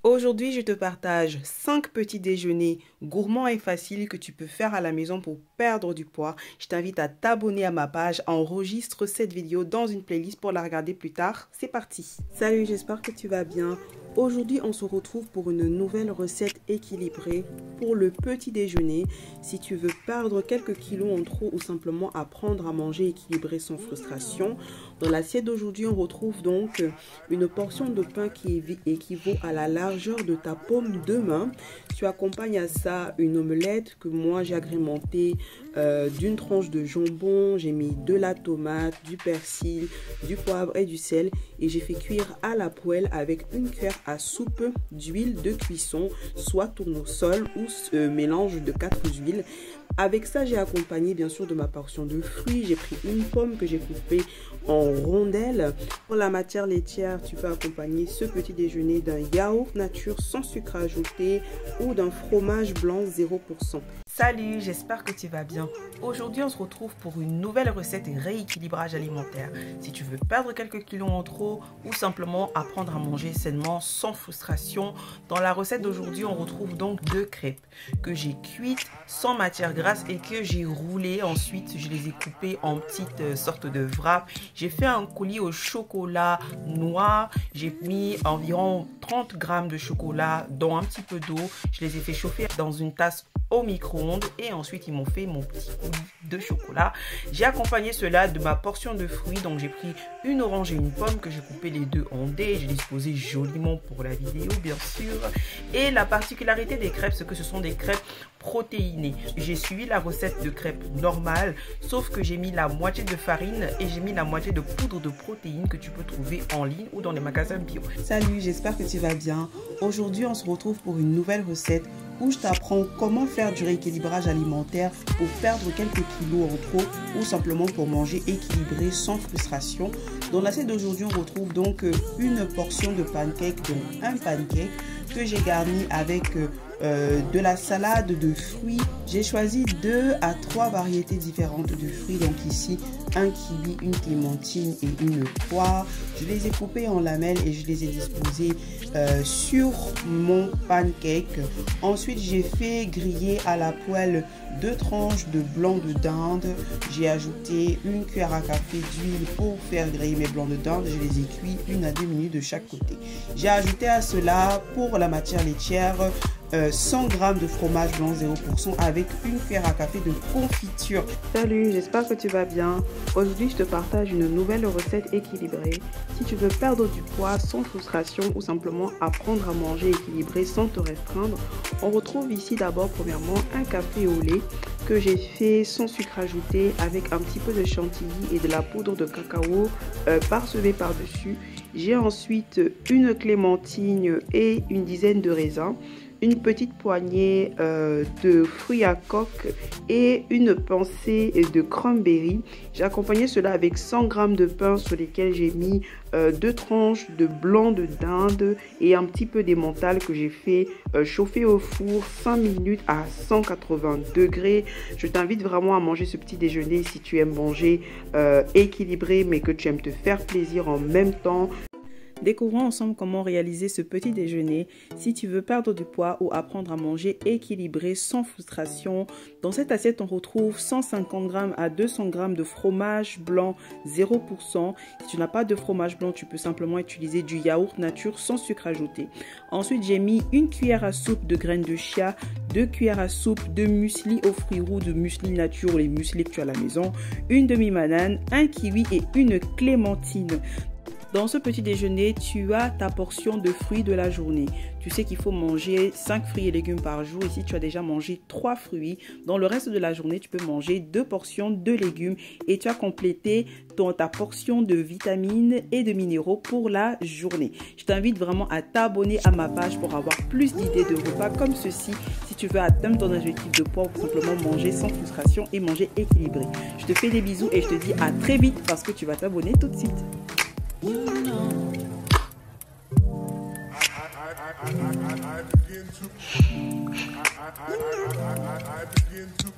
Aujourd'hui, je te partage 5 petits déjeuners gourmands et faciles que tu peux faire à la maison pour perdre du poids. Je t'invite à t'abonner à ma page, enregistre cette vidéo dans une playlist pour la regarder plus tard. C'est parti! Salut, j'espère que tu vas bien. Aujourd'hui, on se retrouve pour une nouvelle recette équilibrée pour le petit déjeuner. Si tu veux perdre quelques kilos en trop ou simplement apprendre à manger équilibré sans frustration, dans l'assiette d'aujourd'hui, on retrouve donc une portion de pain qui équivaut à la largeur de ta paume de main. Tu accompagnes à ça une omelette que moi j'ai agrémentée d'une tranche de jambon. J'ai mis de la tomate, du persil, du poivre et du sel et j'ai fait cuire à la poêle avec une cuillère à soupe d'huile de cuisson, soit tournesol ou mélange de 4 huiles. Avec ça, j'ai accompagné bien sûr de ma portion de fruits. J'ai pris une pomme que j'ai coupée en rondelles. Pour la matière laitière, tu peux accompagner ce petit déjeuner d'un yaourt nature sans sucre ajouté ou d'un fromage blanc 0%. Salut, j'espère que tu vas bien. Aujourd'hui, on se retrouve pour une nouvelle recette et rééquilibrage alimentaire. Si tu veux perdre quelques kilos en trop ou simplement apprendre à manger sainement sans frustration, dans la recette d'aujourd'hui, on retrouve donc 2 crêpes que j'ai cuites sans matière grasse et que j'ai roulées. Ensuite, je les ai coupées en petites sortes de wraps. J'ai fait un coulis au chocolat noir. J'ai mis environ 30 grammes de chocolat dans un petit peu d'eau. Je les ai fait chauffer dans une tasse au micro-ondes et ensuite ils m'ont fait mon petit coulis de chocolat. J'ai accompagné cela de ma portion de fruits. Donc j'ai pris une orange et une pomme que j'ai coupé les deux en dés. J'ai disposé joliment pour la vidéo bien sûr. Et la particularité des crêpes, c'est que ce sont des crêpes protéinées. J'ai suivi la recette de crêpes normale, sauf que j'ai mis la moitié de farine et j'ai mis la moitié de poudre de protéines que tu peux trouver en ligne ou dans les magasins bio. Salut, j'espère que tu vas bien. Aujourd'hui, on se retrouve pour une nouvelle recette où je t'apprends comment faire du rééquilibrage alimentaire pour perdre quelques kilos en trop ou simplement pour manger équilibré sans frustration. Dans l'assiette d'aujourd'hui, on retrouve donc une portion de pancake, donc un pancake que j'ai garni avec de la salade de fruits. J'ai choisi 2 à 3 variétés différentes de fruits. Donc ici, un kiwi, une clémentine et une poire. Je les ai coupés en lamelles et je les ai disposés sur mon pancake. Ensuite, j'ai fait griller à la poêle 2 tranches de blanc de dinde. J'ai ajouté une cuillère à café d'huile pour faire griller mes blancs de dinde. Je les ai cuits 1 à 2 minutes de chaque côté. J'ai ajouté à cela, pour la matière laitière, 100 g de fromage blanc 0% avec une cuillère à café de confiture. Salut, j'espère que tu vas bien. Aujourd'hui, je te partage une nouvelle recette équilibrée. Si tu veux perdre du poids sans frustration ou simplement apprendre à manger équilibré sans te restreindre, on retrouve ici d'abord premièrement un café au lait que j'ai fait sans sucre ajouté avec un petit peu de chantilly et de la poudre de cacao parsemée par-dessus. J'ai ensuite une clémentine et une dizaine de raisins, une petite poignée de fruits à coque et une pincée de cranberry. J'ai accompagné cela avec 100 g de pain sur lesquels j'ai mis 2 tranches de blanc de dinde et un petit peu d'emmental que j'ai fait chauffer au four 5 minutes à 180 degrés. Je t'invite vraiment à manger ce petit déjeuner si tu aimes manger équilibré mais que tu aimes te faire plaisir en même temps. Découvrons ensemble comment réaliser ce petit déjeuner si tu veux perdre du poids ou apprendre à manger équilibré sans frustration. Dans cette assiette, on retrouve 150 g à 200 g de fromage blanc 0%. Si tu n'as pas de fromage blanc, tu peux simplement utiliser du yaourt nature sans sucre ajouté. Ensuite, j'ai mis une cuillère à soupe de graines de chia, 2 cuillères à soupe de muesli aux fruits roux, de muesli nature ou les muesli que tu as à la maison, une demi-banane, un kiwi et une clémentine. Dans ce petit déjeuner, tu as ta portion de fruits de la journée. Tu sais qu'il faut manger 5 fruits et légumes par jour. Ici, tu as déjà mangé 3 fruits. Dans le reste de la journée, tu peux manger 2 portions de légumes et tu as complété ta portion de vitamines et de minéraux pour la journée. Je t'invite vraiment à t'abonner à ma page pour avoir plus d'idées de repas comme ceci si tu veux atteindre ton objectif de poids ou simplement manger sans frustration et manger équilibré. Je te fais des bisous et je te dis à très vite parce que tu vas t'abonner tout de suite. You know, I begin to